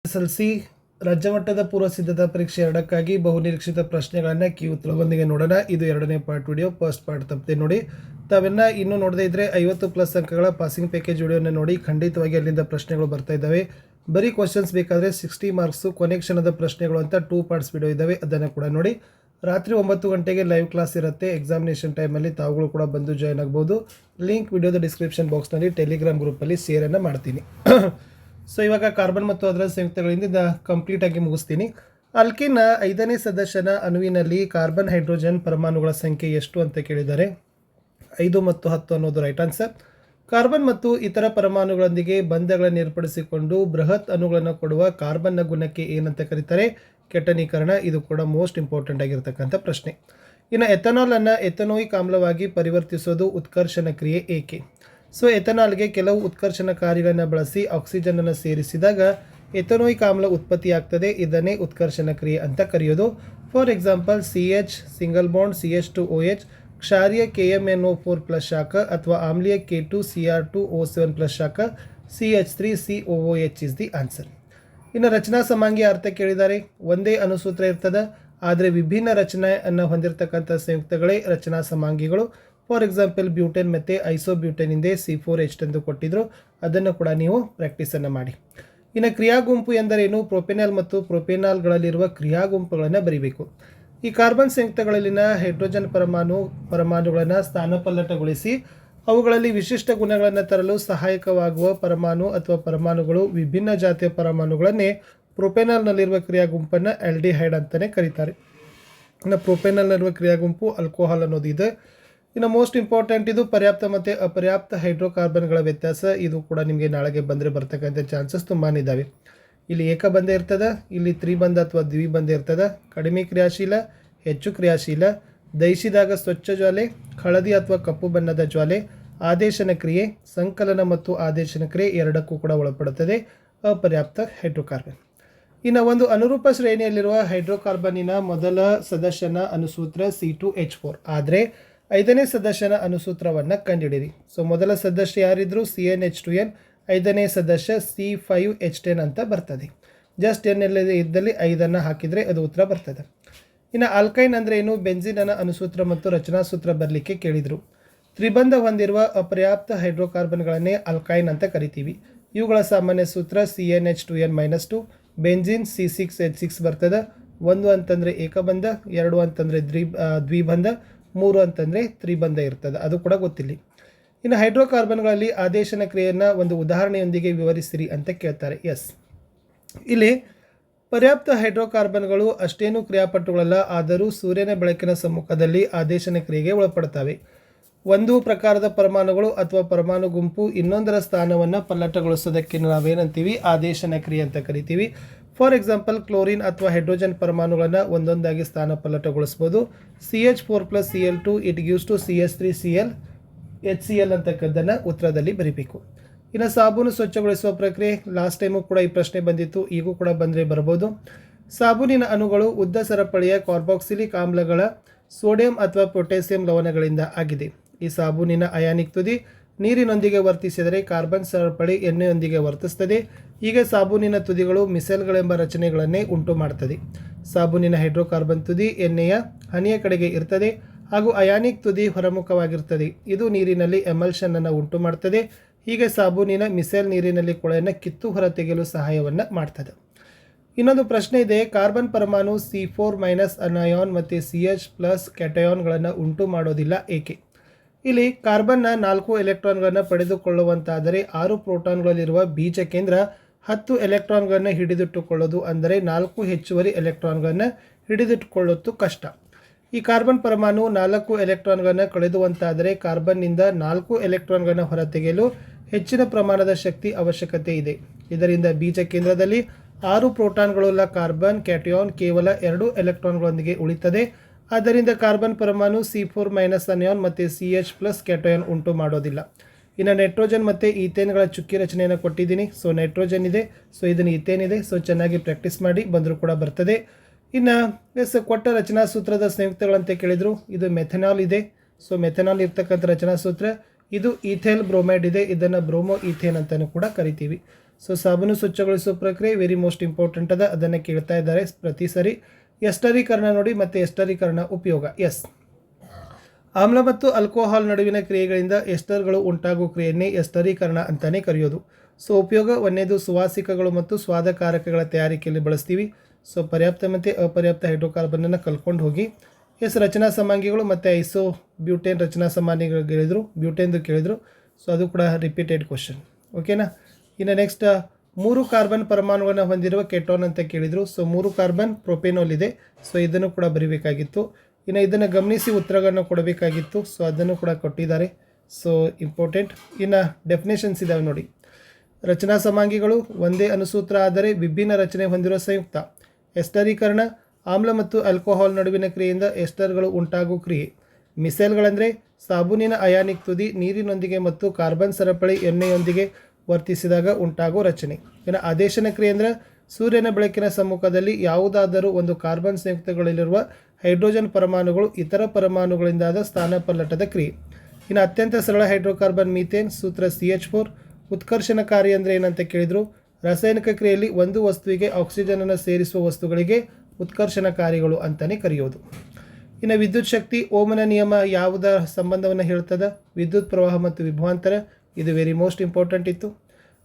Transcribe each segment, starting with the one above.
SSLC ರಾಜ್ಯ ಮಟ್ಟದ ಪೂರ್ವ ಸಿದ್ಧತಾ ಪರೀಕ್ಷೆ 2ಕ್ಕಾಗಿ ಬಹುನಿರೀಕ್ಷಿತ ಪ್ರಶ್ನೆಗಳನ್ನು ಕೀ ಉತ್ತರದೊಂದಿಗೆ ನೋಡೋಣ. ಇದು ಎರಡನೇ ಪಾರ್ಟ್ ವಿಡಿಯೋ. ಫಸ್ಟ್ ಪಾರ್ಟ್ ತಪ್ಪದೆ ನೋಡಿ. ತಾವೆಲ್ಲ ಇನ್ನೂ ನೋಡದೇ ಇದ್ದರೆ 50+ ಅಂಕಗಳ ಪಾಸಿಂಗ್ ಪ್ಯಾಕೇಜ್ ವಿಡಿಯೋನ ನೋಡಿ. ಖಂಡಿತವಾಗಿ ಅಲ್ಲಿಂದ ಪ್ರಶ್ನೆಗಳು ಬರ್ತಾ ಇದ್ದಾವೆ. ಬರೀ ಕ್ವಶನ್ಸ್ ಬೇಕಾದರೆ 60 ಮಾರ್ಕ್ಸು ಕೊನೆ ಕ್ಷಣದ ಪ್ರಶ್ನೆಗಳು ಅಂತ 2 ಪಾರ್ಟ್ಸ್ ವಿಡಿಯೋ ಇದ್ದಾವೆ, ಅದನ್ನು ಕೂಡ ನೋಡಿ. ರಾತ್ರಿ 9 ಗಂಟೆಗೆ ಲೈವ್ ಕ್ಲಾಸ್ ಇರುತ್ತೆ. ಎಕ್ಸಾಮಿನೇಷನ್ ಟೈಮಲ್ಲಿ ತಾವುಗಳು ಕೂಡ ಬಂದು ಜಾಯ್ನ್ ಆಗ್ಬೋದು. ಲಿಂಕ್ ವಿಡಿಯೋದ ಡಿಸ್ಕ್ರಿಪ್ಷನ್ ಬಾಕ್ಸ್ನಲ್ಲಿ ಟೆಲಿಗ್ರಾಮ್ ಗ್ರೂಪಲ್ಲಿ ಶೇರನ್ನು ಮಾಡ್ತೀನಿ. ಸೊ ಇವಾಗ ಕಾರ್ಬನ್ ಮತ್ತು ಅದರ ಸಂಯುಕ್ತಗಳಿಂದ ಕಂಪ್ಲೀಟಾಗಿ ಮುಗಿಸ್ತೀನಿ. ಆಲ್ಕಿನ್ನ 5ನೇ ಸದಸ್ಯನ ಅಣುವಿನಲ್ಲಿ ಕಾರ್ಬನ್ ಹೈಡ್ರೋಜನ್ ಪರಮಾಣುಗಳ ಸಂಖ್ಯೆ ಎಷ್ಟು ಅಂತ ಕೇಳಿದ್ದಾರೆ. 5 ಮತ್ತು 10 ಅನ್ನೋದು ರೈಟ್ ಆನ್ಸರ್. ಕಾರ್ಬನ್ ಮತ್ತು ಇತರ ಪರಮಾಣುಗಳೊಂದಿಗೆ ಬಂಧಗಳನ್ನು ಏರ್ಪಡಿಸಿಕೊಂಡು ಬೃಹತ್ ಅಣುಗಳನ್ನು ಕೊಡುವ ಕಾರ್ಬನ್ನ ಗುಣಕ್ಕೆ ಏನಂತ ಕರೀತಾರೆ? ಕೆಟನೀಕರಣ. ಇದು ಕೂಡ ಮೋಸ್ಟ್ ಇಂಪಾರ್ಟೆಂಟ್ ಆಗಿರ್ತಕ್ಕಂಥ ಪ್ರಶ್ನೆ. ಇನ್ನು ಎಥನಾಲನ್ನು ಎಥನೋಯಿಕ್ ಆಮ್ಲವಾಗಿ ಪರಿವರ್ತಿಸೋದು ಉತ್ಕರ್ಷಣ ಕ್ರಿಯೆ ಏಕೆ? ಸೊ ಎಥನಾಲ್ಗೆ ಕೆಲವು ಉತ್ಕರ್ಷಣಕಾರಿಗಳನ್ನು ಬಳಸಿ ಆಕ್ಸಿಜನನ್ನು ಸೇರಿಸಿದಾಗ ಎಥನೋಯಿಕ್ ಆಮ್ಲ ಉತ್ಪತ್ತಿಯಾಗ್ತದೆ. ಇದನ್ನೇ ಉತ್ಕರ್ಷಣ ಕ್ರಿಯೆ ಅಂತ ಕರೆಯೋದು. For example CH single bond CH2OH, ಕ್ಷಾರೀಯ KMnO4+ ಶಾಖ ಅಥವಾ ಆಮ್ಲೀಯ K2Cr2O7+ ಶಾಖ CH3COOH ಇಸ್ ದಿ ಆನ್ಸರ್. ಇನ್ನು ರಚನಾ ಸಮಾಂಗಿ ಅರ್ಥ ಕೇಳಿದ್ದಾರೆ. ಒಂದೇ ಅಣುಸೂತ್ರ ಇರ್ತದೆ, ಆದರೆ ವಿಭಿನ್ನ ರಚನೆಯನ್ನು ಹೊಂದಿರತಕ್ಕಂಥ ಸಂಯುಕ್ತಗಳೇ ರಚನಾ ಸಮಾಂಗಿಗಳು. ಫಾರ್ ಎಕ್ಸಾಂಪಲ್ ಬ್ಯೂಟೇನ್ ಮತ್ತು ಐಸೋಬ್ಯೂಟೇನ್ ಹಿಂದೆ C4H ಎಂದು ಕೊಟ್ಟಿದ್ರು, ಅದನ್ನು ಕೂಡ ನೀವು ಪ್ರಾಕ್ಟೀಸನ್ನು ಮಾಡಿ. ಇನ್ನು ಕ್ರಿಯಾಗುಂಪು ಎಂದರೇನು? ಪ್ರೊಪೆನಾಲ್ ಮತ್ತು ಪ್ರೊಪೆನಾಲ್ಗಳಲ್ಲಿರುವ ಕ್ರಿಯಾಗುಂಪುಗಳನ್ನು ಬರೀಬೇಕು. ಈ ಕಾರ್ಬನ್ ಸಂಯುಕ್ತಗಳಲ್ಲಿನ ಹೈಡ್ರೋಜನ್ ಪರಮಾಣುಗಳನ್ನು ಸ್ಥಾನಪಲ್ಲಟಗೊಳಿಸಿ ಅವುಗಳಲ್ಲಿ ವಿಶಿಷ್ಟ ಗುಣಗಳನ್ನು ತರಲು ಸಹಾಯಕವಾಗುವ ಪರಮಾಣು ಅಥವಾ ಪರಮಾಣುಗಳು ವಿಭಿನ್ನ ಜಾತಿಯ ಪರಮಾಣುಗಳನ್ನೇ ಪ್ರೊಪೆನಾಲ್ನಲ್ಲಿರುವ ಕ್ರಿಯಾಗುಂಪನ್ನು ಆಲ್ಡಿಹೈಡ್ ಅಂತಲೇ ಕರೀತಾರೆ. ಇನ್ನು ಪ್ರೊಪೆನಾಲ್ನಲ್ಲಿರುವ ಕ್ರಿಯಾಗುಂಪು ಆಲ್ಕೋಹಾಲ್ ಅನ್ನೋದು ಇದೆ. ಇನ್ನು ಮೋಸ್ಟ್ ಇಂಪಾರ್ಟೆಂಟ್ ಇದು ಪರ್ಯಾಪ್ತ ಮತ್ತು ಅಪರ್ಯಾಪ್ತ ಹೈಡ್ರೋಕಾರ್ಬನ್ಗಳ ವ್ಯತ್ಯಾಸ. ಇದು ಕೂಡ ನಿಮಗೆ ನಾಳೆಗೆ ಬಂದರೆ ಬರ್ತಕ್ಕಂಥ ಚಾನ್ಸಸ್ ತುಂಬಾ ಇದ್ದಾವೆ. ಇಲ್ಲಿ ಏಕಬಂಧ ಇರ್ತದೆ, ಇಲ್ಲಿ ತ್ರಿಬಂಧ ಅಥವಾ ದ್ವಿಬಂಧ ಇರ್ತದೆ. ಕಡಿಮೆ ಕ್ರಿಯಾಶೀಲ, ಹೆಚ್ಚು ಕ್ರಿಯಾಶೀಲ, ದಹಿಸಿದಾಗ ಸ್ವಚ್ಛ ಜ್ವಾಲೆ, ಹಳದಿ ಅಥವಾ ಕಪ್ಪು ಬಣ್ಣದ ಜ್ವಾಲೆ, ಆದೇಶನ ಕ್ರಿಯೆ, ಸಂಕಲನ ಮತ್ತು ಆದೇಶನ ಕ್ರಿಯೆ ಎರಡಕ್ಕೂ ಕೂಡ ಒಳಪಡುತ್ತದೆ ಅಪರ್ಯಾಪ್ತ ಹೈಡ್ರೋಕಾರ್ಬನ್. ಇನ್ನು ಒಂದು ಅನುರೂಪ ಶ್ರೇಣಿಯಲ್ಲಿರುವ ಹೈಡ್ರೋಕಾರ್ಬನ್ನಿನ ಮೊದಲ ಸದಸ್ಯನ ಅಣುಸೂತ್ರ C2H4, ಆದರೆ 5ನೇ ಸದಸ್ಯನ ಅಣುಸೂತ್ರವನ್ನು ಕಂಡುಹಿಡಿಯಿರಿ. ಸೊ ಮೊದಲ ಸದಸ್ಯ ಯಾರಿದ್ರು? CnH2n. 5ನೇ ಸದಸ್ಯ C5H10 ಅಂತ ಬರ್ತದೆ. ಜಸ್ಟ್ n ಇದ್ದಲ್ಲಿ 5ಅನ್ನು ಹಾಕಿದರೆ ಅದು ಉತ್ತರ ಬರ್ತದೆ. ಇನ್ನು ಆಲ್ಕೈನ್ ಅಂದರೆ ಏನು? ಬೆಂಜಿನನ ಅಣುಸೂತ್ರ ಮತ್ತು ರಚನಾ ಸೂತ್ರ ಬರಲಿಕ್ಕೆ ಕೇಳಿದರು. ತ್ರಿಬಂಧ ಹೊಂದಿರುವ ಅಪರ್ಯಾಪ್ತ ಹೈಡ್ರೋಕಾರ್ಬನ್ಗಳನ್ನೇ ಆಲ್ಕೈನ್ ಅಂತ ಕರಿತೀವಿ. ಇವುಗಳ ಸಾಮಾನ್ಯ ಸೂತ್ರ CnH2n-2, ಬೆಂಜಿನ್ C6H6 ಬರ್ತದೆ. 1 ಅಂತಂದರೆ ಏಕಬಂಧ, 2 ಅಂತಂದರೆ ದ್ವಿಬಂಧ, 3 ಅಂತಂದರೆ ತ್ರಿಬಂಧ ಇರ್ತದೆ, ಅದು ಕೂಡ ಗೊತ್ತಿಲ್ಲ. ಇನ್ನು ಹೈಡ್ರೋಕಾರ್ಬನ್ಗಳಲ್ಲಿ ಆದೇಶನ ಕ್ರಿಯೆಯನ್ನು ಒಂದು ಉದಾಹರಣೆಯೊಂದಿಗೆ ವಿವರಿಸಿರಿ ಅಂತ ಕೇಳ್ತಾರೆ. ಎಸ್, ಇಲ್ಲಿ ಪರ್ಯಾಪ್ತ ಹೈಡ್ರೋಕಾರ್ಬನ್ಗಳು ಅಷ್ಟೇನು ಕ್ರಿಯಾಪಟುಗಳಲ್ಲ, ಆದರೂ ಸೂರ್ಯನ ಬೆಳಕಿನ ಸಮ್ಮುಖದಲ್ಲಿ ಆದೇಶನ ಕ್ರಿಯೆಗೆ ಒಳಪಡ್ತವೆ. ಒಂದು ಪ್ರಕಾರದ ಪರಮಾಣುಗಳು ಅಥವಾ ಪರಮಾಣು ಗುಂಪು ಇನ್ನೊಂದರ ಸ್ಥಾನವನ್ನು ಪಲ್ಲಟಗೊಳಿಸೋದಕ್ಕೆ ನಾವೇನಂತೀವಿ? ಆದೇಶನ ಕ್ರಿಯೆ ಅಂತ ಕರಿತೀವಿ. ಫಾರ್ ಎಕ್ಸಾಂಪಲ್ ಕ್ಲೋರಿನ್ ಅಥವಾ ಹೈಡ್ರೋಜನ್ ಪರಮಾಣುಗಳನ್ನು ಒಂದೊಂದಾಗಿ ಸ್ಥಾನ ಪಲ್ಲಟಗೊಳಿಸ್ಬೋದು. CH4+Cl2 it gives to CH3Cl HCl ಅಂತಕ್ಕದ್ದನ್ನು ಉತ್ತರದಲ್ಲಿ ಬರೀಬೇಕು. ಇನ್ನು ಸಾಬೂನು ಸ್ವಚ್ಛಗೊಳಿಸುವ ಪ್ರಕ್ರಿಯೆ. ಲಾಸ್ಟ್ ಟೈಮು ಕೂಡ ಈ ಪ್ರಶ್ನೆ ಬಂದಿತ್ತು, ಈಗೂ ಕೂಡ ಬಂದರೆ ಬರ್ಬೋದು. ಸಾಬೂನಿನ ಅಣುಗಳು ಉದ್ದ ಸರಪಳಿಯ ಕಾರ್ಬಾಕ್ಸಿಲಿಕ್ ಆಮ್ಲಗಳ ಸೋಡಿಯಂ ಅಥವಾ ಪೊಟ್ಯಾಸಿಯಂ ಲವಣಗಳಿಂದ ಆಗಿದೆ. ಈ ಸಾಬೂನಿನ ಅಯಾನಿಕ್ ತುದಿ ನೀರಿನೊಂದಿಗೆ ವರ್ತಿಸಿದರೆ ಕಾರ್ಬನ್ ಸರಪಳಿ ಎಣ್ಣೆಯೊಂದಿಗೆ ವರ್ತಿಸ್ತದೆ. ಹೀಗೆ ಸಾಬೂನಿನ ತುದಿಗಳು ಮಿಸೆಲ್ಗಳೆಂಬ ರಚನೆಗಳನ್ನೇ ಉಂಟು ಮಾಡ್ತದೆ. ಸಾಬೂನಿನ ಹೈಡ್ರೋಕಾರ್ಬನ್ ತುದಿ ಎಣ್ಣೆಯ ಹನಿಯ ಕಡೆಗೆ ಇರ್ತದೆ ಹಾಗೂ ಅಯಾನಿಕ್ ತುದಿ ಹೊರಮುಖವಾಗಿರ್ತದೆ. ಇದು ನೀರಿನಲ್ಲಿ ಎಮಲ್ಷನ್ ಅನ್ನು ಉಂಟು ಮಾಡ್ತದೆ. ಹೀಗೆ ಸಾಬೂನಿನ ಮಿಸೆಲ್ ನೀರಿನಲ್ಲಿ ಕೊಳೆಯನ್ನು ಕಿತ್ತು ಹೊರತೆಗೆಯಲು ಸಹಾಯವನ್ನು ಮಾಡ್ತದೆ. ಇನ್ನೊಂದು ಪ್ರಶ್ನೆ ಇದೆ, ಕಾರ್ಬನ್ ಪರಮಾಣು C4- ಅನಾಯಾನ್ ಮತ್ತು CH+ ಕ್ಯಾಟಯಾನ್ಗಳನ್ನು ಉಂಟು ಮಾಡೋದಿಲ್ಲ ಏಕೆ? ಇಲ್ಲಿ ಕಾರ್ಬನ್ನ 4 ಎಲೆಕ್ಟ್ರಾನ್ಗಳನ್ನು ಪಡೆದುಕೊಳ್ಳುವಂತಾದರೆ 6 ಪ್ರೋಟಾನ್ಗಳಲ್ಲಿರುವ ಬೀಜ ಕೇಂದ್ರ 10 ಎಲೆಕ್ಟ್ರಾನ್ಗಳನ್ನು ಹಿಡಿದಿಟ್ಟುಕೊಳ್ಳೋದು, ಅಂದರೆ 4 ಹೆಚ್ಚುವರಿ ಎಲೆಕ್ಟ್ರಾನ್ಗಳನ್ನು ಹಿಡಿದಿಟ್ಟುಕೊಳ್ಳೋದು ಕಷ್ಟ. ಈ ಕಾರ್ಬನ್ ಪರಮಾಣು 4 ಎಲೆಕ್ಟ್ರಾನ್ಗಳನ್ನು ಕಳೆದುವಂತಾದರೆ ಕಾರ್ಬನ್ನಿಂದ 4 ಎಲೆಕ್ಟ್ರಾನ್ಗಳನ್ನು ಹೊರತೆಗೆಯಲು ಹೆಚ್ಚಿನ ಪ್ರಮಾಣದ ಶಕ್ತಿ ಅವಶ್ಯಕತೆ ಇದೆ. ಇದರಿಂದ ಬೀಜ ಕೇಂದ್ರದಲ್ಲಿ 6 ಪ್ರೋಟಾನ್ಗಳುಳ್ಳ ಕಾರ್ಬನ್ ಕ್ಯಾಟಯಾನ್ ಕೇವಲ 2 ಎಲೆಕ್ಟ್ರಾನ್ಗಳೊಂದಿಗೆ ಉಳಿತದೆ. ಆದ್ದರಿಂದ ಕಾರ್ಬನ್ ಪರಮಾಣು C4- ಅನಾಯಾನ್ ಮತ್ತು CH+ ಕ್ಯಾಟಯಾನ್ ಉಂಟು ಮಾಡೋದಿಲ್ಲ. ಇನ್ನು ನೈಟ್ರೋಜನ್ ಮತ್ತು ಈಥೇನ್ಗಳ ಚುಕ್ಕಿ ರಚನೆಯನ್ನು ಕೊಟ್ಟಿದ್ದೀನಿ. ಸೊ ನೈಟ್ರೋಜನ್ ಇದೆ, ಸೊ ಇದನ್ನು ಈಥೇನ್ ಇದೆ. ಸೊ ಚೆನ್ನಾಗಿ ಪ್ರಾಕ್ಟೀಸ್ ಮಾಡಿ, ಬಂದರೂ ಕೂಡ ಬರ್ತದೆ. ಇನ್ನು ಕೊಟ್ಟ ರಚನಾ ಸೂತ್ರದ ಸಂಯುಕ್ತಗಳಂತ ಕೇಳಿದರು. ಇದು ಮೆಥನಾಲ್ ಇದೆ. ಸೊ ಮೆಥನಾಲ್ ಇರ್ತಕ್ಕಂಥ ರಚನಾ ಸೂತ್ರ ಇದು ಈಥೈಲ್ ಬ್ರೋಮೈಡ್ ಇದೆ, ಇದನ್ನು ಬ್ರೋಮೋ ಈಥೇನ್ ಅಂತಲೂ ಕೂಡ ಕರಿತೀವಿ. ಸೊ ಸಾಬೂನು ಸ್ವಚ್ಛಗೊಳಿಸುವ ಪ್ರಕ್ರಿಯೆ ವೆರಿ ಮೋಸ್ಟ್ ಇಂಪಾರ್ಟೆಂಟ್ ಅದ, ಅದನ್ನು ಕೇಳ್ತಾ ಇದ್ದಾರೆ ಪ್ರತಿ ಸರಿ. ಎಸ್ಟರೀಕರಣ ನೋಡಿ, ಮತ್ತು ಎಸ್ಟರೀಕರಣ ಉಪಯೋಗ. ಎಸ್, ಆಮ್ಲ ಮತ್ತು ಆಲ್ಕೋಹಾಲ್ ನಡುವಿನ ಕ್ರಿಯೆಗಳಿಂದ ಎಸ್ಟರ್ಗಳು ಉಂಟಾಗುವ ಕ್ರಿಯೆಯನ್ನೇ ಎಸ್ಟರೀಕರಣ ಅಂತಲೇ ಕರೆಯೋದು. ಸೊ ಉಪಯೋಗ ಒಂದನೇದು ಸುವಾಸಿಕಗಳು ಮತ್ತು ಸ್ವಾದಕಾರಕಗಳ ತಯಾರಿಕೆಯಲ್ಲಿ ಬಳಸ್ತೀವಿ. ಸೊ ಪರ್ಯಾಪ್ತ ಮತ್ತು ಅಪರ್ಯಾಪ್ತ ಹೈಡ್ರೋಕಾರ್ಬನನ್ನು ಕಲ್ಕೊಂಡು ಹೋಗಿ. ಎಸ್, ರಚನಾ ಸಮಾಂಗಿಗಳು ಮತ್ತು ಐಸೋ ಬ್ಯೂಟೇನ್ ರಚನಾ ಸಮಾನಿಗಳು ಕೇಳಿದರು, ಬ್ಯೂಟೇನ್ದು ಕೇಳಿದರು. ಸೊ ಅದು ಕೂಡ ರಿಪೀಟೆಡ್ ಕ್ವಶನ್. ಓಕೆನಾ. ಇನ್ನು ನೆಕ್ಸ್ಟ್ 3 ಕಾರ್ಬನ್ ಪರಮಾಣುಗಳನ್ನು ಹೊಂದಿರುವ ಕೆಟೋನ್ ಅಂತ ಕೇಳಿದರು. ಸೊ 3 ಕಾರ್ಬನ್ ಪ್ರೊಪೆನೋಲ್ ಇದೆ. ಸೊ ಇದನ್ನು ಕೂಡ ಬರೀಬೇಕಾಗಿತ್ತು. ಇನ್ನು ಇದನ್ನು ಗಮನಿಸಿ ಉತ್ತರಗಳನ್ನು ಕೊಡಬೇಕಾಗಿತ್ತು. ಸೊ ಅದನ್ನು ಕೂಡ ಕೊಟ್ಟಿದ್ದಾರೆ. So important. ಇನ್ನು ಡೆಫಿನೇಷನ್ಸ್ ಇದ್ದಾವೆ ನೋಡಿ. ರಚನಾ ಸಮಾಂಗಿಗಳು ಒಂದೇ ಅನುಸೂತ್ರ ಆದರೆ ವಿಭಿನ್ನ ರಚನೆ ಹೊಂದಿರುವ ಸಂಯುಕ್ತ. ಎಸ್ಟರೀಕರಣ ಆಮ್ಲ ಮತ್ತು ಆಲ್ಕೋಹಾಲ್ ನಡುವಿನ ಕ್ರಿಯೆಯಿಂದ ಎಸ್ಟರ್ಗಳು ಉಂಟಾಗುವ ಕ್ರಿಯೆ. ಮಿಸೈಲ್ಗಳಂದರೆ ಸಾಬೂನಿನ ಅಯಾನಿಕ್ ತುದಿ ನೀರಿನೊಂದಿಗೆ ಮತ್ತು ಕಾರ್ಬನ್ ಸರಪಳಿ ಎಣ್ಣೆಯೊಂದಿಗೆ ವರ್ತಿಸಿದಾಗ ಉಂಟಾಗುವ ರಚನೆ. ಇನ್ನು ಆದೇಶನ ಕ್ರಿಯೆ ಅಂದರೆ ಸೂರ್ಯನ ಬೆಳಕಿನ ಸಮ್ಮುಖದಲ್ಲಿ ಯಾವುದಾದರೂ ಒಂದು ಕಾರ್ಬನ್ ಸಂಯುಕ್ತಗಳಲ್ಲಿರುವ ಹೈಡ್ರೋಜನ್ ಪರಮಾಣುಗಳು ಇತರ ಪರಮಾಣುಗಳಿಂದಾದ ಸ್ಥಾನಪಲ್ಲಟದ ಕ್ರಿಯೆ. ಇನ್ನು ಅತ್ಯಂತ ಸರಳ ಹೈಡ್ರೋಕಾರ್ಬನ್ ಮೀಥೇನ್, ಸೂತ್ರ CH4. ಉತ್ಕರ್ಷಣಕಾರಿ ಅಂದರೆ ಏನಂತ ಕೇಳಿದರು. ರಾಸಾಯನಿಕ ಕ್ರಿಯೆಯಲ್ಲಿ ಒಂದು ವಸ್ತುವಿಗೆ ಆಕ್ಸಿಜನನ್ನು ಸೇರಿಸುವ ವಸ್ತುಗಳಿಗೆ ಉತ್ಕರ್ಷಣಕಾರಿಗಳು ಅಂತಲೇ ಕರೆಯೋದು. ಇನ್ನು ವಿದ್ಯುತ್ ಶಕ್ತಿ, ಓಮನ ನಿಯಮ ಯಾವುದರ ಸಂಬಂಧವನ್ನು ಹೇಳ್ತದೆ? ವಿದ್ಯುತ್ ಪ್ರವಾಹ ಮತ್ತು ವಿಭವಾಂತರ. ಇದು ವೆರಿ ಮೋಸ್ಟ್ ಇಂಪಾರ್ಟೆಂಟ್ ಇತ್ತು.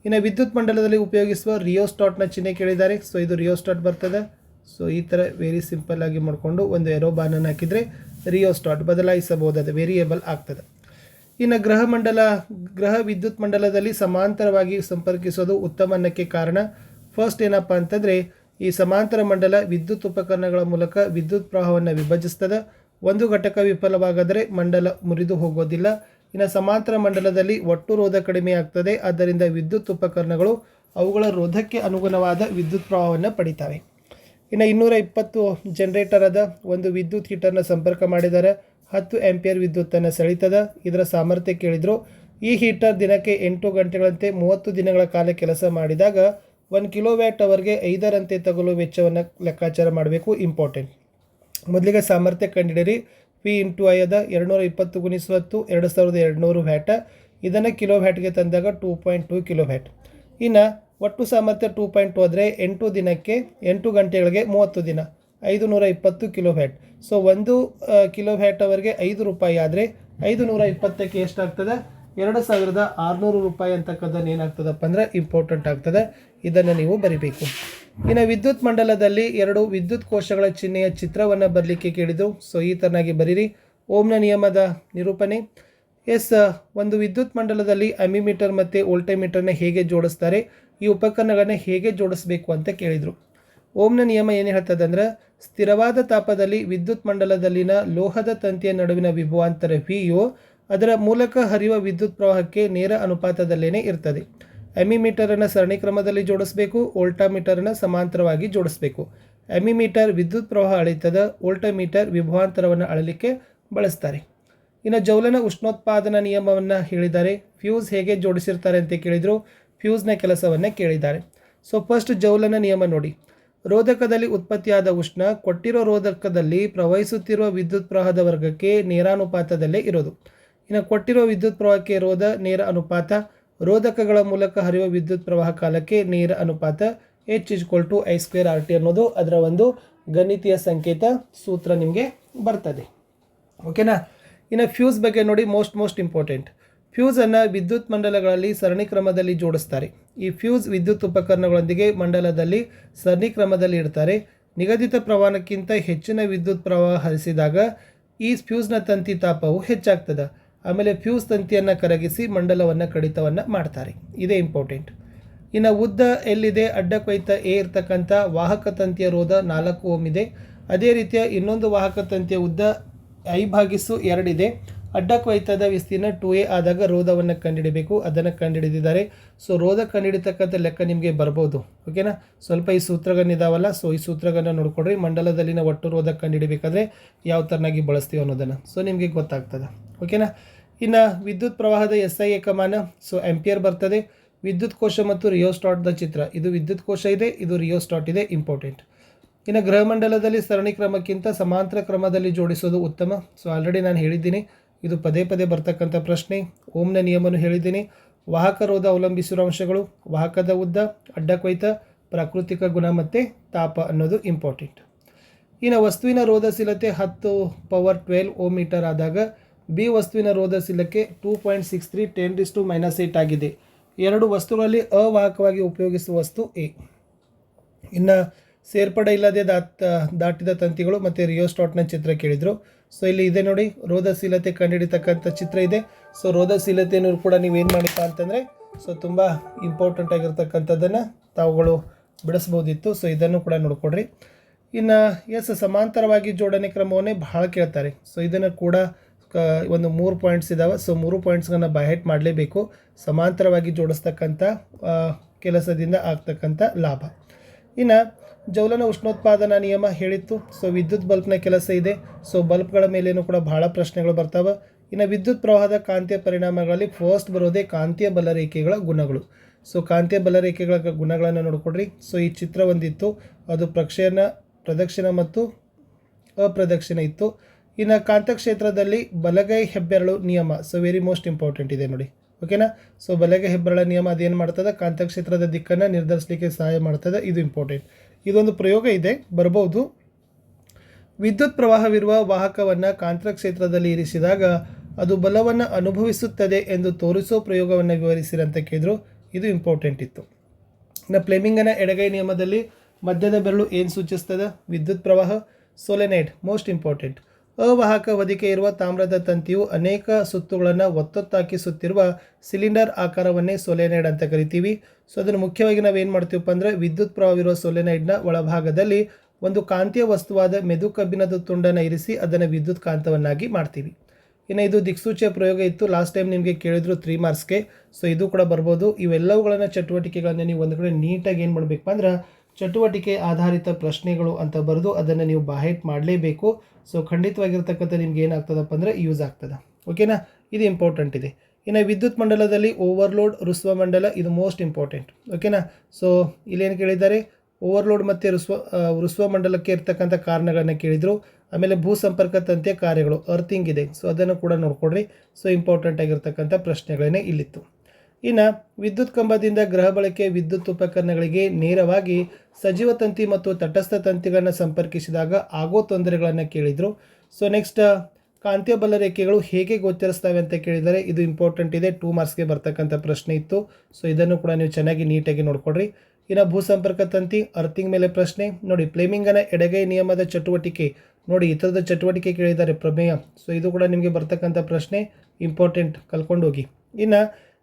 ಇನ್ನು ವಿದ್ಯುತ್ ಮಂಡಲದಲ್ಲಿ ಉಪಯೋಗಿಸುವ ರಿಯೋಸ್ಟಾಟ್ನ ಚಿಹ್ನೆ ಕೇಳಿದ್ದಾರೆ. ಸೊ ಇದು ರಿಯೋಸ್ಟಾಟ್ ಬರ್ತದೆ. ಸೊ ಈ ಥರ ವೆರಿ ಸಿಂಪಲ್ ಆಗಿ ಮಾಡಿಕೊಂಡು ಒಂದು ಏರೋ ಬಾನನ್ನು ಹಾಕಿದರೆ ರಿಯೋಸ್ಟಾಟ್ ಬದಲಾಯಿಸಬಹುದು, ಅದು ವೇರಿಯೇಬಲ್ ಆಗ್ತದೆ. ಇನ್ನು ಗ್ರಹ ವಿದ್ಯುತ್ ಮಂಡಲದಲ್ಲಿ ಸಮಾಂತರವಾಗಿ ಸಂಪರ್ಕಿಸೋದು ಉತ್ತಮ ಅನ್ನಕ್ಕೆ ಕಾರಣ. ಫಸ್ಟ್ ಏನಪ್ಪ ಅಂತಂದರೆ, ಈ ಸಮಾಂತರ ಮಂಡಲ ವಿದ್ಯುತ್ ಉಪಕರಣಗಳ ಮೂಲಕ ವಿದ್ಯುತ್ ಪ್ರವಾಹವನ್ನು ವಿಭಜಿಸ್ತದೆ. ಒಂದು ಘಟಕ ವಿಫಲವಾಗದರೆ ಮಂಡಲ ಮುರಿದು ಹೋಗೋದಿಲ್ಲ. ಇನ್ನು ಸಮಾಂತರ ಮಂಡಲದಲ್ಲಿ ಒಟ್ಟು ರೋಧ ಕಡಿಮೆ ಆಗ್ತದೆ. ಆದ್ದರಿಂದ ವಿದ್ಯುತ್ ಉಪಕರಣಗಳು ಅವುಗಳ ರೋಧಕ್ಕೆ ಅನುಗುಣವಾದ ವಿದ್ಯುತ್ ಪ್ರವಾಹವನ್ನು ಪಡಿತಾವೆ. ಇನ್ನು 220 ಜನರೇಟರ್ ಅದ. ಒಂದು ವಿದ್ಯುತ್ ಹೀಟರ್ನ ಸಂಪರ್ಕ ಮಾಡಿದರೆ 10 ಆಂಪಿಯರ್ ವಿದ್ಯುತ್ತನ್ನು ಸೆಳೀತದೆ. ಇದರ ಸಾಮರ್ಥ್ಯ ಕೇಳಿದರು. ಈ ಹೀಟರ್ ದಿನಕ್ಕೆ 8 ಗಂಟೆಗಳಂತೆ 30 ದಿನಗಳ ಕಾಲ ಕೆಲಸ ಮಾಡಿದಾಗ 1 ಕಿಲೋವ್ಯಾಟ್ ಅವರ್ಗೆ 5ರಂತೆ ತಗುಲುವ ವೆಚ್ಚವನ್ನು ಲೆಕ್ಕಾಚಾರ ಮಾಡಬೇಕು. ಇಂಪಾರ್ಟೆಂಟ್. ಮೊದಲಿಗೆ ಸಾಮರ್ಥ್ಯ ಕಂಡಿಡಿರಿ. P × I ಅದ. 220 × 10 2200 ವ್ಯಾಟ. ಇದನ್ನು ಕಿಲೋ ವ್ಯಾಟ್ಗೆ ತಂದಾಗ 2.2 ಕಿಲೋ ವ್ಯಾಟ್. ಇನ್ನು ಒಟ್ಟು ಸಾಮರ್ಥ್ಯ 2.2 ಆದರೆ 8 ದಿನಕ್ಕೆ 8 ಗಂಟೆಗಳಿಗೆ 30 ದಿನ 520 kilo watt. So 1 kilo watt ಅವರ್ಗೆ 5 ರೂಪಾಯಿ ಆದರೆ 520ಕ್ಕೆ ಎಷ್ಟಾಗ್ತದೆ? 2600 ರೂಪಾಯಿ ಅಂತಕ್ಕಂಥದ್ದು ಏನಾಗ್ತದಪ್ಪ ಅಂದರೆ ಇಂಪಾರ್ಟೆಂಟ್ ಆಗ್ತದೆ. ಇದನ್ನು ನೀವು ಬರಿಬೇಕು. ಇನ್ನು ವಿದ್ಯುತ್ ಮಂಡಲದಲ್ಲಿ 2 ವಿದ್ಯುತ್ ಕೋಶಗಳ ಚಿಹ್ನೆಯ ಚಿತ್ರವನ್ನು ಬರಲಿಕ್ಕೆ ಕೇಳಿದರು. ಸೊ ಈ ಥರನಾಗಿ ಬರೀರಿ. ಓಮ್ನ ನಿಯಮದ ನಿರೂಪಣೆ. ಎಸ್, ಒಂದು ವಿದ್ಯುತ್ ಮಂಡಲದಲ್ಲಿ ಅಮಿಮೀಟರ್ ಮತ್ತು ವೋಲ್ಟಮೀಟರ್ನ ಹೇಗೆ ಜೋಡಿಸ್ತಾರೆ, ಈ ಉಪಕರಣಗಳನ್ನು ಹೇಗೆ ಜೋಡಿಸಬೇಕು ಅಂತ ಕೇಳಿದರು. ಓಮ್ನ ನಿಯಮ ಏನು ಹೇಳ್ತದೆ ಅಂದರೆ, ಸ್ಥಿರವಾದ ತಾಪದಲ್ಲಿ ವಿದ್ಯುತ್ ಮಂಡಲದಲ್ಲಿನ ಲೋಹದ ತಂತಿಯ ನಡುವಿನ ವಿಭವಾಂತರ ವಿಯು ಅದರ ಮೂಲಕ ಹರಿಯುವ ವಿದ್ಯುತ್ ಪ್ರವಾಹಕ್ಕೆ ನೇರ ಅನುಪಾತದಲ್ಲೇ ಇರ್ತದೆ. ಅಮಿಮೀಟರನ್ನು ಸರಣಿ ಕ್ರಮದಲ್ಲಿ ಜೋಡಿಸಬೇಕು, ವೋಲ್ಟಾಮೀಟರನ್ನು ಸಮಾಂತರವಾಗಿ ಜೋಡಿಸಬೇಕು. ಅಮಿಮೀಟರ್ ವಿದ್ಯುತ್ ಪ್ರವಾಹ ಅಳಿತದ, ವೋಲ್ಟಾಮೀಟರ್ ವಿಭವಾಂತರವನ್ನು ಅಳಲಿಕ್ಕೆ ಬಳಸ್ತಾರೆ. ಇನ್ನು ಜೌಲನ ಉಷ್ಣೋತ್ಪಾದನಾ ನಿಯಮವನ್ನು ಹೇಳಿದ್ದಾರೆ. ಫ್ಯೂಸ್ ಹೇಗೆ ಜೋಡಿಸಿರ್ತಾರೆ ಅಂತ ಕೇಳಿದರು. ಫ್ಯೂಸ್ನ ಕೆಲಸವನ್ನು ಕೇಳಿದ್ದಾರೆ. ಸೊ ಫಸ್ಟ್ ಜೌಲನ ನಿಯಮ ನೋಡಿ. ರೋಧಕದಲ್ಲಿ ಉತ್ಪತ್ತಿಯಾದ ಉಷ್ಣ ಕೊಟ್ಟಿರೋ ರೋಧಕದಲ್ಲಿ ಪ್ರವಹಿಸುತ್ತಿರುವ ವಿದ್ಯುತ್ ಪ್ರವಾಹದ ವರ್ಗಕ್ಕೆ ನೇರಾನುಪಾತದಲ್ಲೇ ಇರೋದು. ಇನ್ನು ಕೊಟ್ಟಿರೋ ವಿದ್ಯುತ್ ಪ್ರವಾಹಕ್ಕೆ ರೋಧ ನೇರ ಅನುಪಾತ, ರೋಧಕಗಳ ಮೂಲಕ ಹರಿಯುವ ವಿದ್ಯುತ್ ಪ್ರವಾಹ ಕಾಲಕ್ಕೆ ನೇರ ಅನುಪಾತ H = I²RT ಅನ್ನೋದು ಅದರ ಒಂದು ಗಣಿತೀಯ ಸಂಕೇತ ಸೂತ್ರ ನಿಮಗೆ ಬರ್ತದೆ. ಓಕೆನಾ. ಇನ್ನು ಫ್ಯೂಸ್ ಬಗ್ಗೆ ನೋಡಿ. Most important. ಫ್ಯೂಸನ್ನು ವಿದ್ಯುತ್ ಮಂಡಲಗಳಲ್ಲಿ ಸರಣಿ ಕ್ರಮದಲ್ಲಿ ಜೋಡಿಸ್ತಾರೆ. ಈ ಫ್ಯೂಸ್ ವಿದ್ಯುತ್ ಉಪಕರಣಗಳೊಂದಿಗೆ ಮಂಡಲದಲ್ಲಿ ಸರಣಿ ಕ್ರಮದಲ್ಲಿ ಇಡ್ತಾರೆ. ನಿಗದಿತ ಪ್ರಮಾಣಕ್ಕಿಂತ ಹೆಚ್ಚಿನ ವಿದ್ಯುತ್ ಪ್ರವಾಹ ಹರಿಸಿದಾಗ ಈ ಫ್ಯೂಸ್ನ ತಂತಿ ತಾಪವು ಹೆಚ್ಚಾಗ್ತದೆ. ಆಮೇಲೆ ಫ್ಯೂಸ್ ತಂತಿಯನ್ನು ಕರಗಿಸಿ ಮಂಡಲವನ್ನು ಕಡಿತವನ್ನು ಮಾಡ್ತಾರೆ. ಇದೇ ಇಂಪಾರ್ಟೆಂಟ್. ಇನ್ನು ಉದ್ದ ಎಲ್ಲಿದೆ, ಅಡ್ಡಕೊಯ್ತ ಎ ಇರ್ತಕ್ಕಂಥ ವಾಹಕ ತಂತಿಯ ರೋಧ 4 ಓಮ್ ಇದೆ. ಅದೇ ರೀತಿಯ ಇನ್ನೊಂದು ವಾಹಕ ತಂತಿಯ ಉದ್ದ I/2 ಇದೆ. ಅಡ್ಡಕೊಯ್ತದ ವಿಸ್ತೀರ್ಣ 2a ಆದಾಗ ರೋಧವನ್ನು ಕಂಡುಹಿಡಬೇಕು. ಅದನ್ನು ಕಂಡುಹಿಡಿದಿದ್ದಾರೆ. ಸೊ ರೋಧ ಕಂಡುಹಿಡಿತಕ್ಕಂಥ ಲೆಕ್ಕ ನಿಮಗೆ ಬರ್ಬೋದು. ಓಕೆನಾ. ಸ್ವಲ್ಪ ಈ ಸೂತ್ರಗಳಿದಾವಲ್ಲ, ಸೊ ಈ ಸೂತ್ರಗಳನ್ನ ನೋಡ್ಕೊಡ್ರಿ. ಮಂಡಲದಲ್ಲಿನ ಒಟ್ಟು ರೋಧ ಕಂಡುಹಿಡಬೇಕಾದ್ರೆ ಯಾವ ಥರನಾಗಿ ಬಳಸ್ತೀವಿ ಅನ್ನೋದನ್ನು ಸೊ ನಿಮಗೆ ಗೊತ್ತಾಗ್ತದೆ. ಓಕೆನಾ. ಇನ್ನು ವಿದ್ಯುತ್ ಪ್ರವಾಹದ SI ಏಕಮಾನ. ಸೊ ಆಂಪಿಯರ್ ಬರ್ತದೆ. ವಿದ್ಯುತ್ ಕೋಶ ಮತ್ತು ರಿಯೋಸ್ಟಾಟ್ದ ಚಿತ್ರ. ಇದು ವಿದ್ಯುತ್ ಕೋಶ ಇದೆ, ಇದು ರಿಯೋಸ್ಟಾಟ್ ಇದೆ. ಇಂಪಾರ್ಟೆಂಟ್. ಇನ್ನು ಗೃಹಮಂಡಲದಲ್ಲಿ ಸರಣಿ ಕ್ರಮಕ್ಕಿಂತ ಸಮಾಂತರ ಕ್ರಮದಲ್ಲಿ ಜೋಡಿಸೋದು ಉತ್ತಮ. ಸೊ ಆಲ್ರೆಡಿ ನಾನು ಹೇಳಿದ್ದೀನಿ, ಇದು ಪದೇ ಬರ್ತಕ್ಕಂಥ ಪ್ರಶ್ನೆ. ಓಮ್ನ ನಿಯಮನೂ ಹೇಳಿದ್ದೀನಿ. ವಾಹಕ ರೋಧ ಅವಲಂಬಿಸಿರುವ ಅಂಶಗಳು, ವಾಹಕದ ಉದ್ದ, ಅಡ್ಡಕೊಯ್ತ, ಪ್ರಾಕೃತಿಕ ಗುಣ ಮತ್ತು ತಾಪ ಅನ್ನೋದು ಇಂಪಾರ್ಟೆಂಟ್. ಇನ್ನು ವಸ್ತುವಿನ ರೋಧಶೀಲತೆ 10⁻12 ಓಮ್ ಮೀಟರ್ ಆದಾಗ ಬಿ ವಸ್ತುವಿನ ರೋಧಶೀಲತೆ 2.63 10⁻⁻8 ಆಗಿದೆ. ಎರಡು ವಸ್ತುಗಳಲ್ಲಿ ಅವಾಹಕವಾಗಿ ಉಪಯೋಗಿಸುವ ವಸ್ತು ಎ. ಇನ್ನು ಸೇರ್ಪಡೆ ಇಲ್ಲದೆ ದಾಟಿದ ತಂತಿಗಳು ಮತ್ತು ರಿಯೋಸ್ಟಾಟ್ನ ಚಿತ್ರ ಕೇಳಿದರು. ಸೊ ಇಲ್ಲಿ ಇದೆ ನೋಡಿ, ರೋಧಶೀಲತೆ ಕಂಡುಹಿಡಿತಕ್ಕಂಥ ಚಿತ್ರ ಇದೆ. ಸೊ ರೋಧಶೀಲತೆಯನ್ನು ಕೂಡ ನೀವೇನು ಮಾಡಿಪ್ಪ ಅಂತಂದರೆ ಸೊ ತುಂಬ ಇಂಪಾರ್ಟೆಂಟ್ ಆಗಿರ್ತಕ್ಕಂಥದ್ದನ್ನು ತಾವುಗಳು ಬಿಡಿಸ್ಬೋದಿತ್ತು. ಸೊ ಇದನ್ನು ಕೂಡ ನೋಡ್ಕೊಡ್ರಿ. ಇನ್ನು ಸಮಾಂತರವಾಗಿ ಜೋಡಣೆ ಕ್ರಮವನ್ನೇ ಬಹಳ ಕೇಳ್ತಾರೆ. ಸೊ ಇದನ್ನು ಕೂಡ ಒಂದು 3 ಪಾಯಿಂಟ್ಸ್ ಇದ್ದಾವೆ. ಸೊ 3 ಪಾಯಿಂಟ್ಸ್ಗಳನ್ನ ಬೈಹೆಟ್ ಮಾಡಲೇಬೇಕು. ಸಮಾಂತರವಾಗಿ ಜೋಡಿಸ್ತಕ್ಕಂಥ ಕೆಲಸದಿಂದ ಆಗ್ತಕ್ಕಂಥ ಲಾಭ. ಇನ್ನು ಜೌಲನ ಉಷ್ಣೋತ್ಪಾದನಾ ನಿಯಮ ಹೇಳಿತ್ತು. ಸೊ ವಿದ್ಯುತ್ ಬಲ್ಬ್ನ ಕೆಲಸ ಇದೆ. ಸೊ ಬಲ್ಬ್ಗಳ ಮೇಲೇನೂ ಕೂಡ ಬಹಳ ಪ್ರಶ್ನೆಗಳು ಬರ್ತಾವೆ. ಇನ್ನು ವಿದ್ಯುತ್ ಪ್ರವಾಹದ ಕಾಂತೀಯ ಪರಿಣಾಮಗಳಲ್ಲಿ ಫಸ್ಟ್ ಬರೋದೇ ಕಾಂತೀಯ ಬಲರೇಖೆಗಳ ಗುಣಗಳು. ಸೊ ಕಾಂತೀಯ ಬಲರೇಖೆಗಳ ಗುಣಗಳನ್ನು ನೋಡಿಕೊಡ್ರಿ. ಸೊ ಈ ಚಿತ್ರ ಒಂದಿತ್ತು, ಅದು ಪ್ರದಕ್ಷಿಣ ಮತ್ತು ಅಪ್ರದಕ್ಷಿಣ ಇತ್ತು. ಇನ್ನು ಕಾಂತಕ್ಷೇತ್ರದಲ್ಲಿ ಬಲಗೈ ಹೆಬ್ಬೆರಳು ನಿಯಮ, ಸೊ ವೆರಿ ಮೋಸ್ಟ್ ಇಂಪಾರ್ಟೆಂಟ್ ಇದೆ ನೋಡಿ, ಓಕೆನಾ. ಸೊ ಬಲಗೈ ಹೆಬ್ಬೆರಳ ನಿಯಮ ಅದೇನು ಮಾಡ್ತದೆ, ಕಾಂತಕ್ಷೇತ್ರದ ದಿಕ್ಕನ್ನು ನಿರ್ಧರಿಸಲಿಕ್ಕೆ ಸಹಾಯ ಮಾಡ್ತದೆ. ಇದು ಇಂಪಾರ್ಟೆಂಟ್. ಇದೊಂದು ಪ್ರಯೋಗ ಇದೆ, ಬರ್ಬೋದು. ವಿದ್ಯುತ್ ಪ್ರವಾಹವಿರುವ ವಾಹಕವನ್ನು ಕಾಂತಕ್ಷೇತ್ರದಲ್ಲಿ ಇರಿಸಿದಾಗ ಅದು ಬಲವನ್ನು ಅನುಭವಿಸುತ್ತದೆ ಎಂದು ತೋರಿಸೋ ಪ್ರಯೋಗವನ್ನು ವಿವರಿಸಿರಿ ಅಂತ ಕೇಳಿದ್ರು. ಇದು ಇಂಪಾರ್ಟೆಂಟ್ ಇತ್ತು. ಇನ್ನು ಫ್ಲೆಮಿಂಗನ ಎಡಗೈ ನಿಯಮದಲ್ಲಿ ಮಧ್ಯದ ಬೆರಳು ಏನು ಸೂಚಿಸ್ತದೆ, ವಿದ್ಯುತ್ ಪ್ರವಾಹ. ಸೋಲೆನೈಡ್ ಮೋಸ್ಟ್ ಇಂಪಾರ್ಟೆಂಟ್. ಅವಾಹಕ ಹೊದಿಕೆ ಇರುವ ತಾಮ್ರದ ತಂತಿಯು ಅನೇಕ ಸುತ್ತುಗಳನ್ನು ಒತ್ತೊತ್ತಾಕಿ ಸುತ್ತಿರುವ ಸಿಲಿಂಡರ್ ಆಕಾರವನ್ನೇ ಸೋಲೆನೈಡ್ ಅಂತ ಕರಿತೀವಿ. ಸೊ ಅದನ್ನು ಮುಖ್ಯವಾಗಿ ನಾವೇನು ಮಾಡ್ತೀವಪ್ಪ ಅಂದರೆ ವಿದ್ಯುತ್ ಪ್ರವಾಹವಿರುವ ಸೋಲೆನೈಡ್ನ ಒಳಭಾಗದಲ್ಲಿ ಒಂದು ಕಾಂತೀಯ ವಸ್ತುವಾದ ಮೆದು ಕಬ್ಬಿಣದ ತುಂಡನ್ನು ಇರಿಸಿ ಅದನ್ನು ವಿದ್ಯುತ್ ಕಾಂತವನ್ನಾಗಿ ಮಾಡ್ತೀವಿ. ಇನ್ನು ಇದು ದಿಕ್ಸೂಚಿಯ ಪ್ರಯೋಗ ಇತ್ತು, ಲಾಸ್ಟ್ ಟೈಮ್ ನಿಮಗೆ ಕೇಳಿದ್ರು 3 ಮಾರ್ಕ್ಸ್ಗೆ. ಸೊ ಇದು ಕೂಡ ಬರ್ಬೋದು. ಇವೆಲ್ಲವುಗಳನ್ನು ಚಟುವಟಿಕೆಗಳನ್ನು ನೀವು ಒಂದು ಕಡೆ ನೀಟಾಗಿ ಏನು ಮಾಡಬೇಕಪ್ಪ ಅಂದ್ರೆ ಚಟುವಟಿಕೆ ಆಧಾರಿತ ಪ್ರಶ್ನೆಗಳು ಅಂತ ಬರೆದು ಅದನ್ನು ನೀವು ಬಾಹೆಟ್ ಮಾಡಲೇಬೇಕು. ಸೊ ಖಂಡಿತವಾಗಿರ್ತಕ್ಕಂಥ ನಿಮ್ಗೆ ಏನಾಗ್ತದಪ್ಪ ಅಂದರೆ ಯೂಸ್ ಆಗ್ತದೆ, ಓಕೆನಾ. ಇದು ಇಂಪಾರ್ಟೆಂಟ್ ಇದೆ. ಇನ್ನು ವಿದ್ಯುತ್ ಮಂಡಲದಲ್ಲಿ ಓವರ್ಲೋಡ್, ಋಸ್ವ ಮಂಡಲ, ಇದು ಮೋಸ್ಟ್ ಇಂಪಾರ್ಟೆಂಟ್, ಓಕೆನಾ. ಸೊ ಇಲ್ಲೇನು ಕೇಳಿದ್ದಾರೆ, ಓವರ್ಲೋಡ್ ಮತ್ತು ಋಸ್ವ ಮಂಡಲಕ್ಕೆ ಇರ್ತಕ್ಕಂಥ ಕಾರಣಗಳನ್ನು ಕೇಳಿದರು. ಆಮೇಲೆ ಭೂ ಸಂಪರ್ಕ ತಂತಿಯ ಕಾರ್ಯಗಳು, ಅರ್ಥಿಂಗ್ ಇದೆ. ಸೊ ಅದನ್ನು ಕೂಡ ನೋಡ್ಕೊಡ್ರಿ. ಸೊ ಇಂಪಾರ್ಟೆಂಟ್ ಆಗಿರ್ತಕ್ಕಂಥ ಪ್ರಶ್ನೆಗಳೇ ಇಲ್ಲಿತ್ತು. ಇನ್ನು ವಿದ್ಯುತ್ ಕಂಬದಿಂದ ಗೃಹ ಬಳಕೆಯ ವಿದ್ಯುತ್ ಉಪಕರಣಗಳಿಗೆ ನೇರವಾಗಿ ಸಜೀವ ತಂತಿ ಮತ್ತು ತಟಸ್ಥ ತಂತಿಗಳನ್ನು ಸಂಪರ್ಕಿಸಿದಾಗ ಆಗೋ ತೊಂದರೆಗಳನ್ನು ಕೇಳಿದರು. ಸೊ ನೆಕ್ಸ್ಟ್ ಕಾಂತೀಯ ಬಲರೇಖೆಗಳು ಹೇಗೆ ಗೋಚರಿಸ್ತವೆ ಅಂತ ಕೇಳಿದರೆ ಇದು ಇಂಪಾರ್ಟೆಂಟ್ ಇದೆ, 2 ಮಾರ್ಕ್ಸ್ಗೆ ಬರ್ತಕ್ಕಂಥ ಪ್ರಶ್ನೆ ಇತ್ತು. ಸೊ ಇದನ್ನು ಕೂಡ ನೀವು ಚೆನ್ನಾಗಿ ನೀಟಾಗಿ ನೋಡ್ಕೊಡ್ರಿ. ಇನ್ನು ಭೂ ಸಂಪರ್ಕ ತಂತಿ, ಅರ್ಥಿಂಗ್ ಮೇಲೆ ಪ್ರಶ್ನೆ ನೋಡಿ. ಫ್ಲೆಮಿಂಗನ ಎಡಗೈ ನಿಯಮದ ಚಟುವಟಿಕೆ ನೋಡಿ, ಈ ಥರದ ಚಟುವಟಿಕೆ ಕೇಳಿದ್ದಾರೆ, ಪ್ರಮೇಯ. ಸೊ ಇದು ಕೂಡ ನಿಮಗೆ ಬರ್ತಕ್ಕಂಥ ಪ್ರಶ್ನೆ, ಇಂಪಾರ್ಟೆಂಟ್, ಕಲ್ಕೊಂಡು ಹೋಗಿ. ಇನ್ನು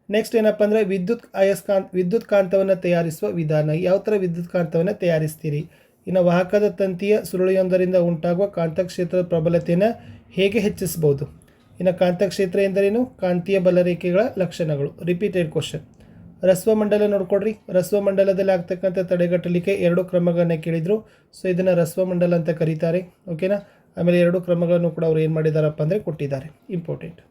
ನೆಕ್ಸ್ಟ್ ಏನಪ್ಪ ಅಂದರೆ ವಿದ್ಯುತ್ ಕಾಂತವನ್ನು ತಯಾರಿಸುವ ವಿಧಾನ. ಯಾವ ಥರ ವಿದ್ಯುತ್ ಕಾಂತವನ್ನು ತಯಾರಿಸ್ತೀರಿ. ಇನ್ನು ವಾಹಕದ ತಂತಿಯ ಸುರುಳಿಯೊಂದರಿಂದ ಉಂಟಾಗುವ ಕಾಂತಕ್ಷೇತ್ರದ ಪ್ರಬಲತೆಯನ್ನು ಹೇಗೆ ಹೆಚ್ಚಿಸ್ಬೋದು. ಇನ್ನು ಕಾಂತಕ್ಷೇತ್ರ ಎಂದರೇನು, ಕಾಂತೀಯ ಬಲರೇಖೆಗಳ ಲಕ್ಷಣಗಳು. Repeated question. ರಸ್ವ ಮಂಡಲ ನೋಡ್ಕೊಡ್ರಿ. ರಸ್ವ ಮಂಡಲದಲ್ಲಿ ಆಗ್ತಕ್ಕಂಥ ತಡೆಗಟ್ಟಲಿಕ್ಕೆ 2 ಕ್ರಮಗಳನ್ನು ಕೇಳಿದರು. ಸೊ ಇದನ್ನು ರಸ್ವ ಮಂಡಲ ಅಂತ ಕರೀತಾರೆ, ಓಕೆನಾ. ಆಮೇಲೆ 2 ಕ್ರಮಗಳನ್ನು ಕೂಡ ಅವರು ಏನು ಮಾಡಿದಾರಪ್ಪ ಅಂದರೆ ಕೊಟ್ಟಿದ್ದಾರೆ, ಇಂಪಾರ್ಟೆಂಟ್.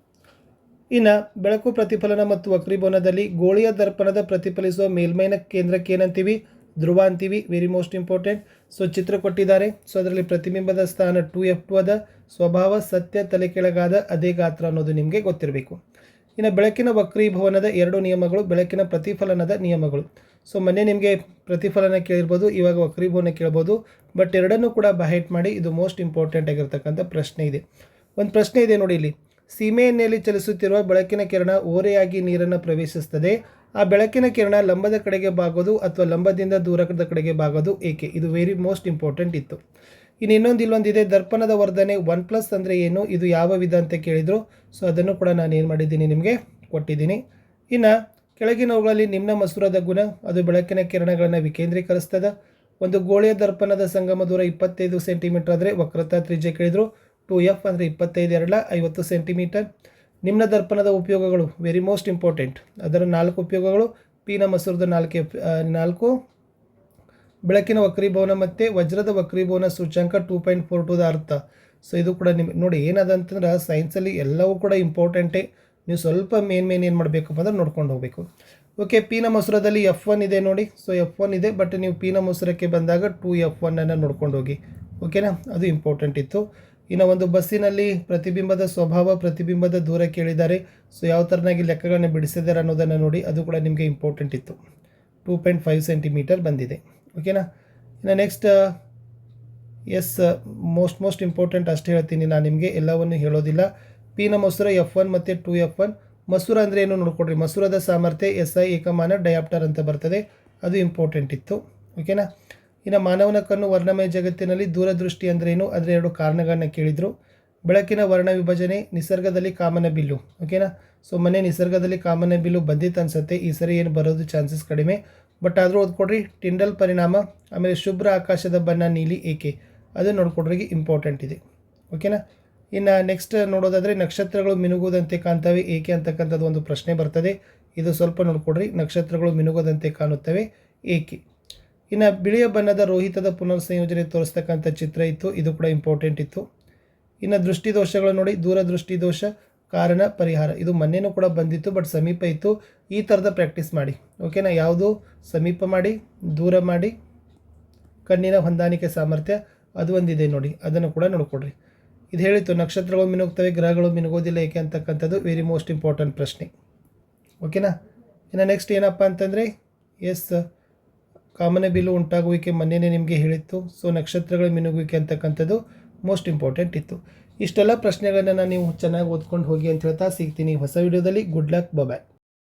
ಇನ್ನು ಬೆಳಕು ಪ್ರತಿಫಲನ ಮತ್ತು ವಕ್ರೀಭವನದಲ್ಲಿ ಗೋಳಿಯ ದರ್ಪಣದ ಪ್ರತಿಫಲಿಸುವ ಮೇಲ್ಮೈನ ಕೇಂದ್ರಕ್ಕೆ ಏನಂತೀವಿ, ಧ್ರುವ ಅಂತೀವಿ. Very most important. ಸೊ ಚಿತ್ರ ಕೊಟ್ಟಿದ್ದಾರೆ. ಸೊ ಅದರಲ್ಲಿ ಪ್ರತಿಬಿಂಬದ ಸ್ಥಾನ 2f2 ಅದ. ಸ್ವಭಾವ ಸತ್ಯ, ತಲೆ ಕೆಳಗಾದ, ಅದೇ ಗಾತ್ರ ಅನ್ನೋದು ನಿಮಗೆ ಗೊತ್ತಿರಬೇಕು. ಇನ್ನು ಬೆಳಕಿನ ವಕ್ರೀಭವನದ 2 ನಿಯಮಗಳು, ಬೆಳಕಿನ ಪ್ರತಿಫಲನದ ನಿಯಮಗಳು. ಸೊ ಮೊನ್ನೆ ನಿಮಗೆ ಪ್ರತಿಫಲನ ಕೇಳಿರ್ಬೋದು, ಇವಾಗ ವಕ್ರೀಭವನ ಕೇಳ್ಬೋದು. ಬಟ್ ಎರಡನ್ನೂ ಕೂಡ ಬಾಹೆಟ್ ಮಾಡಿ, ಇದು ಮೋಸ್ಟ್ ಇಂಪಾರ್ಟೆಂಟ್ ಆಗಿರ್ತಕ್ಕಂಥ ಪ್ರಶ್ನೆ ಇದೆ. ಒಂದು ಪ್ರಶ್ನೆ ಇದೆ ನೋಡಿ ಇಲ್ಲಿ. ಸೀಮೆಎಣ್ಣೆಯಲ್ಲಿ ಚಲಿಸುತ್ತಿರುವ ಬೆಳಕಿನ ಕಿರಣ ಓರೆಯಾಗಿ ನೀರನ್ನು ಪ್ರವೇಶಿಸುತ್ತದೆ. ಆ ಬೆಳಕಿನ ಕಿರಣ ಲಂಬದ ಕಡೆಗೆ ಬಾಗೋದು ಅಥವಾ ಲಂಬದಿಂದ ದೂರದ ಕಡೆಗೆ ಬಾಗೋದು ಏಕೆ. ಇದು ವೆರಿ ಮೋಸ್ಟ್ ಇಂಪಾರ್ಟೆಂಟ್ ಇತ್ತು. ಇನ್ನು ಇಲ್ಲೊಂದಿದೆ, ದರ್ಪಣದ ವರ್ಧನೆ 1+ ಅಂದರೆ ಏನು, ಇದು ಯಾವ ವಿಧ ಅಂತ ಕೇಳಿದರು. ಸೊ ಅದನ್ನು ಕೂಡ ನಾನು ಏನು ಮಾಡಿದ್ದೀನಿ, ನಿಮಗೆ ಕೊಟ್ಟಿದ್ದೀನಿ. ಇನ್ನು ಕೆಳಗಿನವುಗಳಲ್ಲಿ ನಿಮ್ನ ಮಸೂರದ ಗುಣ, ಅದು ಬೆಳಕಿನ ಕಿರಣಗಳನ್ನು ವಿಕೇಂದ್ರೀಕರಿಸ್ತದೆ. ಒಂದು ಗೋಳಿಯ ದರ್ಪಣದ ಸಂಗಮ ದೂರ 25 ಸೆಂಟಿಮೀಟರ್ ಆದರೆ ವಕ್ರತಾ ತ್ರಿಜ್ಯ ಕೇಳಿದರು. 2f ಅಂದರೆ 25 2 50 ಸೆಂಟಿಮೀಟರ್. ನಿಮ್ನ ದರ್ಪಣದ ಉಪಯೋಗಗಳು ವೆರಿ ಮೋಸ್ಟ್ ಇಂಪಾರ್ಟೆಂಟ್. ಅದರ 4 ಉಪಯೋಗಗಳು. ಪಿನ ಮಸೂರದ 4 ಬೆಳಕಿನ ವಕ್ರೀಭವನ ಮತ್ತು ವಜ್ರದ ವಕ್ರೀಭವನ ಸೂಚ್ಯಂಕ 2.42 ಅರ್ಥ. ಸೊ ಇದು ಕೂಡ ನಿಮಗೆ ನೋಡಿ ಏನದ ಅಂತಂದ್ರೆ ಸೈನ್ಸಲ್ಲಿ ಎಲ್ಲವೂ ಕೂಡ ಇಂಪಾರ್ಟೆಂಟೇ. ನೀವು ಸ್ವಲ್ಪ ಮೇನ್ ಏನು ಮಾಡಬೇಕಪ್ಪ ಅಂದ್ರೆ ನೋಡ್ಕೊಂಡು ಹೋಗಬೇಕು. ಓಕೆ, ಪಿನ ಮಸೂರದಲ್ಲಿ F1 ಇದೆ ನೋಡಿ. ಸೊ F1 ಇದೆ, ಬಟ್ ನೀವು ಪಿನ ಮಸೂರಕ್ಕೆ ಬಂದಾಗ 2f1 ನೋಡ್ಕೊಂಡು ಹೋಗಿ, ಓಕೆನಾ. ಅದು ಇಂಪಾರ್ಟೆಂಟ್ ಇತ್ತು. ಇನ್ನು ಒಂದು ಬಸ್ಸಿನಲ್ಲಿ ಪ್ರತಿಬಿಂಬದ ಸ್ವಭಾವ, ಪ್ರತಿಬಿಂಬದ ದೂರ ಕೇಳಿದ್ದಾರೆ. ಸೊ ಯಾವ ಥರನಾಗಿ ಲೆಕ್ಕಗಳನ್ನ ಬಿಡಿಸಿದ್ದಾರೆ ಅನ್ನೋದನ್ನು ನೋಡಿ, ಅದು ಕೂಡ ನಿಮಗೆ ಇಂಪಾರ್ಟೆಂಟ್ ಇತ್ತು. 2.5 ಸೆಂಟಿಮೀಟರ್ ಬಂದಿದೆ. ಓಕೆನಾ. ಇನ್ನು ನೆಕ್ಸ್ಟ್ ಮೋಸ್ಟ್ ಇಂಪಾರ್ಟೆಂಟ್ ಅಷ್ಟೇ ಹೇಳ್ತೀನಿ ನಾನು ನಿಮಗೆ, ಎಲ್ಲವನ್ನು ಹೇಳೋದಿಲ್ಲ. ಪಿನ ಮಸೂರ F1 ಮತ್ತು 2F1. ಮಸೂರ ಅಂದರೆ ಏನು ನೋಡ್ಕೊಡ್ರಿ. ಮಸೂರದ ಸಾಮರ್ಥ್ಯ SI ಏಕಮಾನ ಡಯಾಪ್ಟರ್ ಅಂತ ಬರ್ತದೆ, ಅದು ಇಂಪಾರ್ಟೆಂಟ್ ಇತ್ತು. ಓಕೆನಾ. ಇನ್ನು ಮಾನವನ ಕಣ್ಣು ವರ್ಣಮಯ ಜಗತ್ತಿನಲ್ಲಿ ದೂರದೃಷ್ಟಿ ಅಂದರೆ ಏನು, ಅದರ 2 ಕಾರಣಗಳನ್ನ ಕೇಳಿದರು. ಬೆಳಕಿನ ವರ್ಣ ವಿಭಜನೆ, ನಿಸರ್ಗದಲ್ಲಿ ಕಾಮನ ಬಿಲ್ಲು. ಓಕೆನಾ. ಸೊ ಮೊನ್ನೆ ನಿಸರ್ಗದಲ್ಲಿ ಕಾಮನ ಬಿಲ್ಲು ಬಂದಿತ್ತು ಅನಿಸುತ್ತೆ, ಈ ಸರಿ ಏನು ಬರೋದು ಚಾನ್ಸಸ್ ಕಡಿಮೆ. ಬಟ್ ಆದರೂ ಓದ್ಕೊಡ್ರಿ. ಟಿಂಡಲ್ ಪರಿಣಾಮ, ಆಮೇಲೆ ಶುಭ್ರ ಆಕಾಶದ ಬಣ್ಣ ನೀಲಿ ಏಕೆ, ಅದು ನೋಡ್ಕೊಡ್ರಿಗೆ ಇಂಪಾರ್ಟೆಂಟ್ ಇದೆ. ಓಕೆನಾ. ಇನ್ನು ನೆಕ್ಸ್ಟ್ ನೋಡೋದಾದರೆ ನಕ್ಷತ್ರಗಳು ಮಿನುಗುವುದಂತೆ ಕಾಣ್ತವೆ ಏಕೆ ಅಂತಕ್ಕಂಥದ್ದು ಒಂದು ಪ್ರಶ್ನೆ ಬರ್ತದೆ. ಇದು ಸ್ವಲ್ಪ ನೋಡ್ಕೊಡ್ರಿ. ನಕ್ಷತ್ರಗಳು ಮಿನುಗುವುದಂತೆ ಕಾಣುತ್ತವೆ ಏಕೆ. ಇನ್ನು ಬಿಳಿಯ ಬಣ್ಣದ ರೋಹಿತದ ಪುನರ್ ಸಂಯೋಜನೆ ತೋರಿಸ್ತಕ್ಕಂಥ ಚಿತ್ರ ಇತ್ತು, ಇದು ಕೂಡ ಇಂಪಾರ್ಟೆಂಟ್ ಇತ್ತು. ಇನ್ನು ದೃಷ್ಟಿದೋಷಗಳು ನೋಡಿ, ದೂರದೃಷ್ಟಿ ದೋಷ, ಕಾರಣ, ಪರಿಹಾರ, ಇದು ಮೊನ್ನೆನೂ ಕೂಡ ಬಂದಿತ್ತು, ಬಟ್ ಸಮೀಪ ಇತ್ತು. ಈ ಥರದ ಪ್ರಾಕ್ಟೀಸ್ ಮಾಡಿ. ಓಕೆನಾ. ಯಾವುದು ಸಮೀಪ ಮಾಡಿ, ದೂರ ಮಾಡಿ, ಕಣ್ಣಿನ ಹೊಂದಾಣಿಕೆ ಸಾಮರ್ಥ್ಯ, ಅದು ಒಂದಿದೆ ನೋಡಿ, ಅದನ್ನು ಕೂಡ ನೋಡ್ಕೊಡ್ರಿ. ಇದು ಹೇಳಿತ್ತು ನಕ್ಷತ್ರಗಳು ಮಿನುಗ್ತವೆ, ಗ್ರಹಗಳು ಮಿನುಗೋದಿಲ್ಲ ಏಕೆ ಅಂತಕ್ಕಂಥದ್ದು ವೆರಿ ಮೋಸ್ಟ್ ಇಂಪಾರ್ಟೆಂಟ್ ಪ್ರಶ್ನೆ. ಓಕೆನಾ. ಇನ್ನು ನೆಕ್ಸ್ಟ್ ಏನಪ್ಪ ಅಂತಂದರೆ ಕಾಮನ ಬಿಲ್ಲು ಉಂಟಾಗುವಿಕೆ ಮೊನ್ನೆನೇ ನಿಮಗೆ ಹೇಳಿತ್ತು. ಸೊ ನಕ್ಷತ್ರಗಳ ಮಿನುಗುವಿಕೆ ಅಂತಕ್ಕಂಥದ್ದು ಮೋಸ್ಟ್ ಇಂಪಾರ್ಟೆಂಟ್ ಇತ್ತು. ಇಷ್ಟೆಲ್ಲ ಪ್ರಶ್ನೆಗಳನ್ನು ನೀವು ಚೆನ್ನಾಗಿ ಓದ್ಕೊಂಡು ಹೋಗಿ ಅಂತ ಹೇಳ್ತಾ ಸಿಗ್ತೀನಿ ಹೊಸ ವಿಡಿಯೋದಲ್ಲಿ. ಗುಡ್ ಲಕ್, ಬಾಯ್.